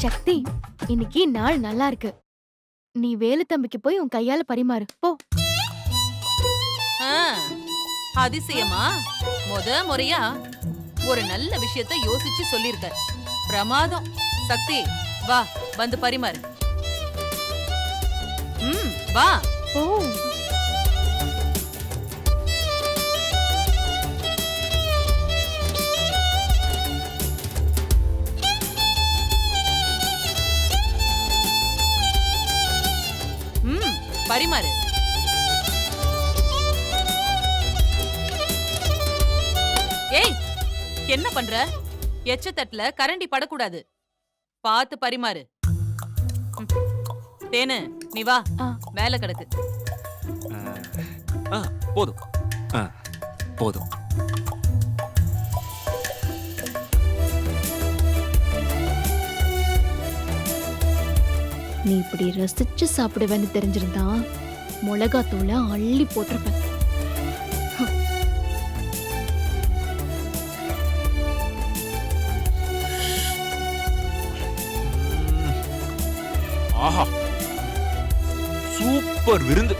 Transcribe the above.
சக்தி, இன்னைக்கு நாள் நல்லா இருக்கு. நீ வேலு தம்பிக்கு போய் உன் கையால பரிமாறு போ. ஆ, அதிசயமா முறையா ஒரு நல்ல விஷயத்த யோசிச்சு சொல்லிருக்க. பிரமாதம். சக்தி, வா வந்து பரிமாறு. வா. ஓ. பரிமாறு. ஏய், என்ன பண்ற? எச்ச தட்டுல கரண்டி படக்கூடாது. பாத்து பரிமாறு. தேனு, நீ வா. வேலை கிடக்கு. போதும் போதும். நீ இப்படி ரசிச்சு சாப்பிடுவேன்னு தெரிஞ்சிருந்தா மிளகாத்தூள அள்ளி போட்டிருப்பேன். ஆஹா, சூப்பர் விருந்து.